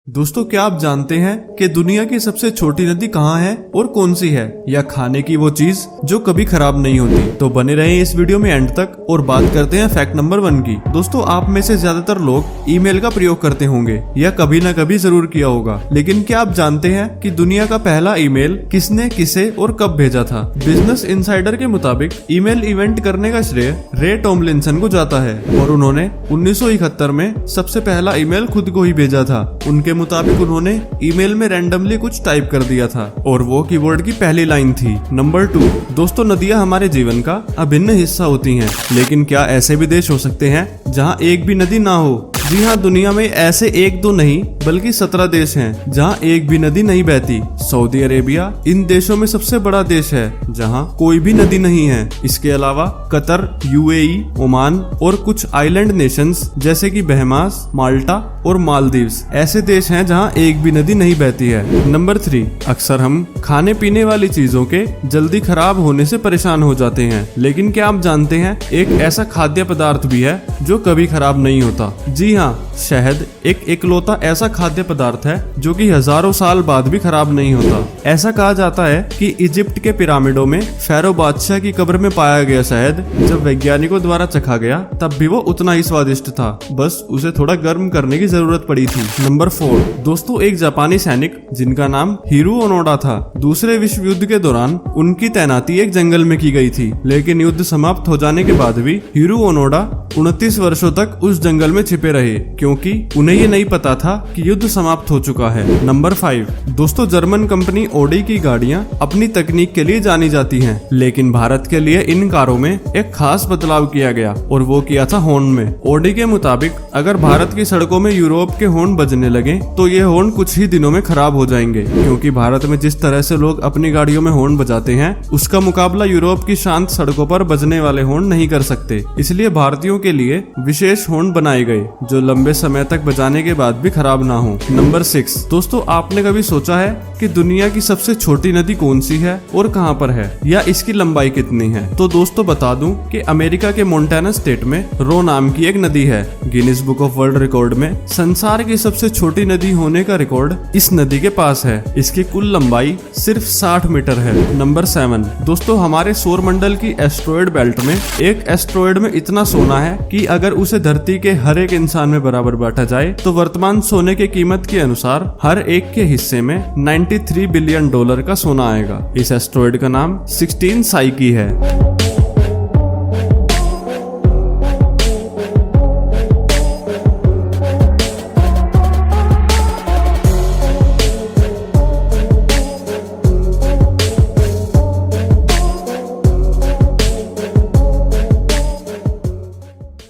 दोस्तों, क्या आप जानते हैं कि दुनिया की सबसे छोटी नदी कहाँ है और कौन सी है, या खाने की वो चीज जो कभी खराब नहीं होती। तो बने रहें इस वीडियो में एंड तक और बात करते हैं फैक्ट नंबर 1 की। दोस्तों, आप में से ज्यादातर लोग ईमेल का प्रयोग करते होंगे या कभी ना कभी जरूर किया होगा, लेकिन क्या आप जानते हैं कि दुनिया का पहला ईमेल किसने, किसे और कब भेजा था? बिजनेस इनसाइडर के मुताबिक ईमेल इवेंट करने का श्रेय रे टॉमलिंसन को जाता है और उन्होंने 1971 में सबसे पहला ईमेल खुद को ही भेजा था। उनके मुताबिक उन्होंने ईमेल में रैंडमली कुछ टाइप कर दिया था और वो कीवर्ड की पहली लाइन थी। नंबर 2, दोस्तों, नदियां हमारे जीवन का अभिन्न हिस्सा होती हैं, लेकिन क्या ऐसे भी देश हो सकते हैं जहां एक भी नदी ना हो? जी हाँ, दुनिया में ऐसे 1-2 नहीं बल्कि 17 देश हैं जहां एक भी नदी नहीं बहती। सऊदी अरेबिया इन देशों में सबसे बड़ा देश है जहां कोई भी नदी नहीं है। इसके अलावा कतर, यूएई, ओमान और कुछ आइलैंड नेशंस जैसे कि बहमास, माल्टा और मालदीव्स ऐसे देश हैं जहां एक भी नदी नहीं बहती है। नंबर 3, अक्सर हम खाने पीने वाली चीजों के जल्दी खराब होने से परेशान हो जाते हैं, लेकिन क्या आप जानते हैं एक ऐसा खाद्य पदार्थ भी है जो कभी खराब नहीं होता? जी हाँ, शहद एक इकलौता ऐसा खाद्य पदार्थ है जो कि हजारों साल बाद भी खराब नहीं होता। ऐसा कहा जाता है कि इजिप्ट के पिरामिडों में फैरो बादशाह की कब्र में पाया गया शहद जब वैज्ञानिकों द्वारा चखा गया तब भी वो उतना ही स्वादिष्ट था, बस उसे थोड़ा गर्म करने की जरूरत पड़ी थी। नंबर 4, दोस्तों, एक जापानी सैनिक जिनका नाम हिरो ओनोडा था, दूसरे विश्व युद्ध के दौरान उनकी तैनाती एक जंगल में की गई थी, लेकिन युद्ध समाप्त हो जाने के बाद भी हिरो ओनोडा 29 वर्षों तक उस जंगल में छिपे रहे क्योंकि उन्हें ये नहीं पता था कि युद्ध समाप्त हो चुका है। नंबर 5, दोस्तों, जर्मन कंपनी ऑडी की गाड़ियां अपनी तकनीक के लिए जानी जाती हैं, लेकिन भारत के लिए इन कारों में एक खास बदलाव किया गया और वो किया था हॉर्न में। ऑडी के मुताबिक अगर भारत की सड़कों में यूरोप के हॉर्न बजने लगे तो ये हॉर्न कुछ ही दिनों में खराब हो जाएंगे, क्योंकि भारत में जिस तरह से लोग अपनी गाड़ियों में हॉर्न बजाते हैं उसका मुकाबला यूरोप की शांत सड़कों पर बजने वाले हॉर्न नहीं कर सकते। इसलिए भारतीयों के लिए विशेष हॉर्न बनाए गए जो लंबे समय तक बजाने के बाद भी खराब ना हो। नंबर 6, दोस्तों, आपने कभी सोचा है कि दुनिया की सबसे छोटी नदी कौन सी है और कहां पर है, या इसकी लंबाई कितनी है? तो दोस्तों, बता दूं कि अमेरिका के मोंटाना स्टेट में रो नाम की एक नदी है। Guinness book of world record में संसार की सबसे छोटी नदी होने का रिकॉर्ड इस नदी के पास है। इसकी कुल लंबाई सिर्फ 60 मीटर है। नंबर 7, दोस्तों, हमारे सौर मंडल की एस्ट्रॉयड बेल्ट में एक एस्ट्रॉयड में इतना सोना है कि अगर उसे धरती के हर एक इंसान में बराबर बांटा जाए तो वर्तमान सोने की कीमत के अनुसार हर एक के हिस्से में $93 बिलियन का सोना आएगा। इस एस्ट्रॉयड का नाम 16 साइकी है।